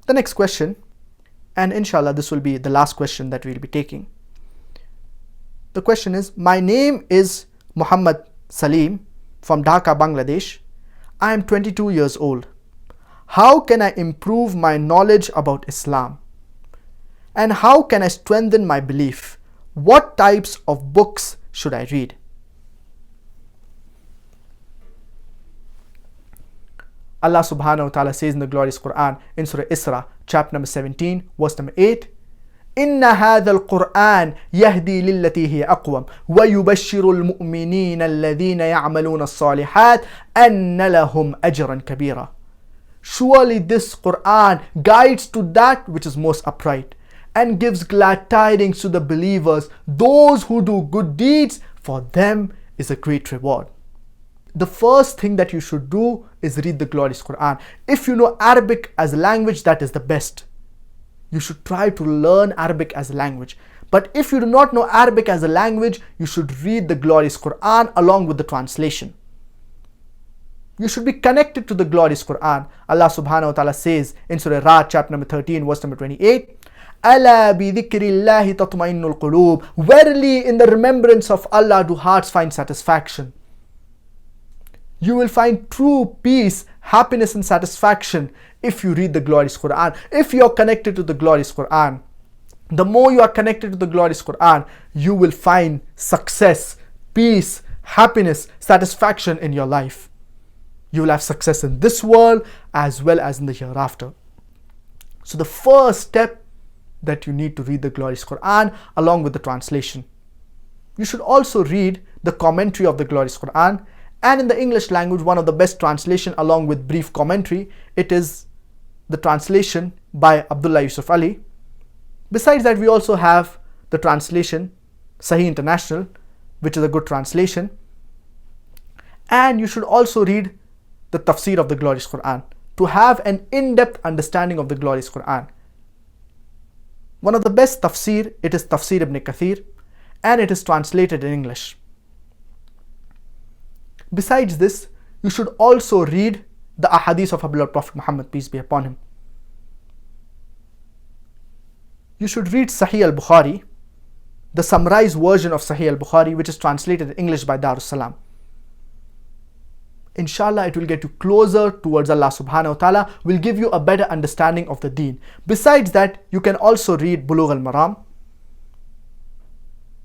The next question, and inshallah this will be the last question that we'll be taking. The question is, my name is Muhammad Salim from Dhaka, Bangladesh. I am 22 years old. How can I improve my knowledge about Islam? And how can I strengthen my belief? What types of books should I read? Allah subhanahu wa ta'ala says in the glorious Quran in Surah Isra, chapter number 17, verse number 8, إن هذا القرآن يهدي للتي هي أقوم ويبشر المؤمنين الذين يعملون الصالحات أن لهم أجرا كبيرا. Surely this Quran guides to that which is most upright and gives glad tidings to the believers, those who do good deeds, for them is a great reward. The first thing that you should do is read the glorious Quran. If you know Arabic as a language, that is the best. You should try to learn Arabic as a language. But if you do not know Arabic as a language, you should read the glorious Quran along with the translation. You should be connected to the glorious Quran. Allah subhanahu wa ta'ala says in Surah Ra'd, chapter number 13, verse number 28, أَلَا بِذِكْرِ اللَّهِ تَطْمَئِنُّ الْقُلُوبِ. Verily, in the remembrance of Allah do hearts find satisfaction. You will find true peace, happiness and satisfaction if you read the glorious Quran, if you are connected to the glorious Quran. The more you are connected to the glorious Quran, you will find success, peace, happiness, satisfaction in your life. You will have success in this world as well as in the hereafter. So the first step that you need to read the glorious Quran along with the translation. You should also read the commentary of the glorious Quran, and in the English language, one of the best translation along with brief commentary, it is the translation by Abdullah Yusuf Ali. Besides that, we also have the translation Sahih International, which is a good translation. And you should also read the tafsir of the glorious Quran to have an in-depth understanding of the glorious Quran. One of the best tafsir, it is Tafsir Ibn Kathir, and it is translated in English. Besides this, you should also read the ahadith of our beloved Prophet Muhammad, peace be upon him. You should read Sahih al-Bukhari, the summarized version of Sahih al-Bukhari, which is translated in English by Darus Salam. Inshallah, it will get you closer towards Allah subhanahu wa ta'ala, will give you a better understanding of the deen. Besides that, you can also read Bulugh al-Maram,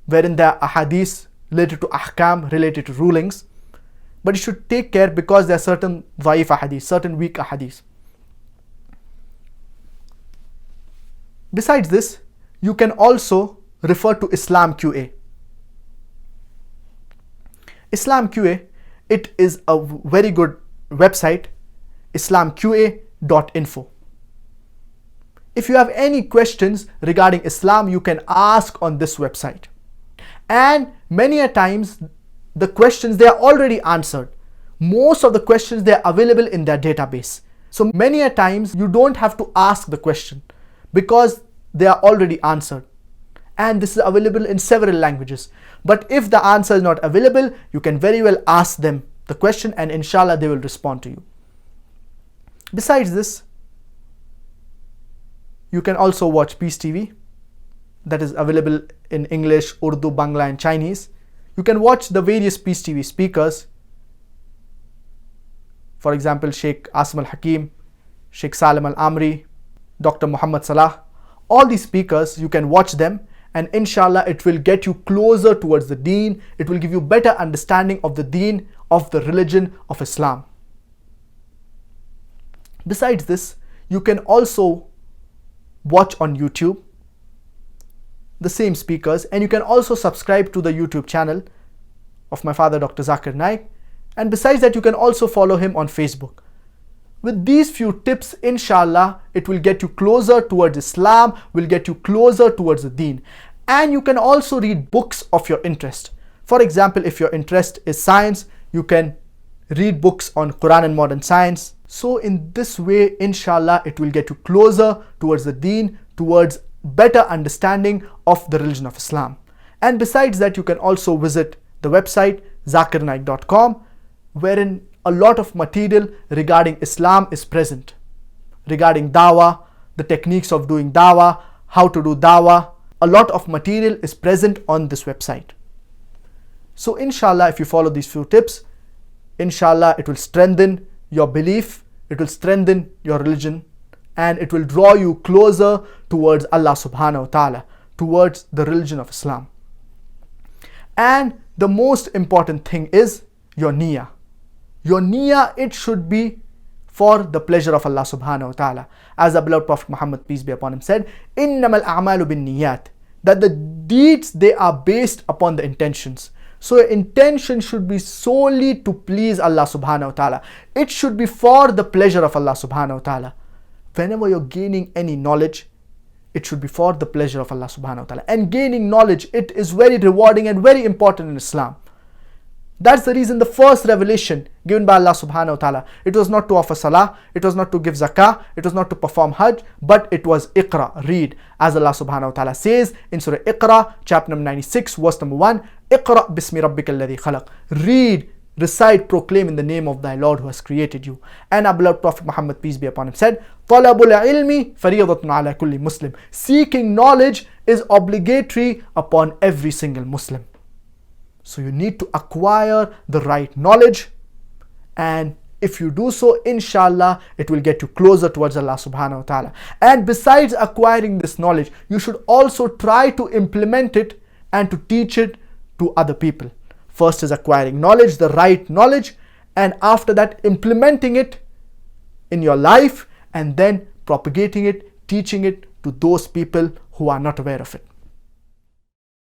wherein there are ahadith related to ahkam, related to rulings. But you should take care because there are certain dhaif ahadith, certain weak ahadith. Besides this, you can also refer to Islam QA. Islam QA, it is a very good website, islamqa.info. If you have any questions regarding Islam, you can ask on this website. And many a times, the questions, they are already answered. Most of the questions, they are available in their database. So many a times, you don't have to ask the question because they are already answered. And this is available in several languages. But if the answer is not available, you can very well ask them the question and inshallah they will respond to you. Besides this, you can also watch Peace TV, that is available in English, Urdu, Bangla and Chinese. You can watch the various Peace TV speakers. For example, Sheikh Asim al-Hakim, Sheikh Salim al-Amri, Dr. Muhammad Salah. All these speakers, you can watch them and inshallah it will get you closer towards the deen. It will give you better understanding of the deen, of the religion of Islam. Besides this, you can also watch on YouTube the same speakers, and you can also subscribe to the YouTube channel of my father Dr. Zakir Naik, and besides that you can also follow him on Facebook. With these few tips, inshallah, it will get you closer towards Islam, will get you closer towards the deen. And you can also read books of your interest. For example, if your interest is science, you can read books on Quran and modern science. So in this way, inshallah, it will get you closer towards the deen, towards better understanding of the religion of Islam. And besides that, you can also visit the website zakirnaik.com, wherein a lot of material regarding Islam is present, regarding dawah, the techniques of doing dawah, how to do dawah. A lot of material is present on this website. So inshallah, if you follow these few tips, inshallah, it will strengthen your belief, it will strengthen your religion, and it will draw you closer towards Allah subhanahu wa ta'ala, towards the religion of Islam. And the most important thing is your niyyah. Your niyyah, it should be for the pleasure of Allah subhanahu wa ta'ala. As the beloved Prophet Muhammad, peace be upon him, said, إِنَّمَا الْأَعْمَالُ بِالنِّيَّاتِ, that the deeds, they are based upon the intentions. So your intention should be solely to please Allah subhanahu wa ta'ala. It should be for the pleasure of Allah subhanahu wa ta'ala. Whenever you're gaining any knowledge, it should be for the pleasure of Allah subhanahu wa ta'ala. And gaining knowledge, it is very rewarding and very important in Islam. That's the reason the first revelation given by Allah subhanahu wa ta'ala, it was not to offer salah, it was not to give zakah, it was not to perform hajj, but it was iqra, read. As Allah subhanahu wa ta'ala says in Surah Iqra, chapter number 96, verse number 1, Iqra bismi rabbika alladhi khalaq. Read, recite, proclaim in the name of thy Lord who has created you. And our beloved Prophet Muhammad, peace be upon him, said, Talabul ilmi fariyadatun ala kulli Muslim. Seeking knowledge is obligatory upon every single Muslim. So you need to acquire the right knowledge, and if you do so, inshallah, it will get you closer towards Allah subhanahu wa ta'ala. And besides acquiring this knowledge, you should also try to implement it and to teach it to other people. First is acquiring knowledge, the right knowledge, and after that implementing it in your life, and then propagating it, teaching it to those people who are not aware of it.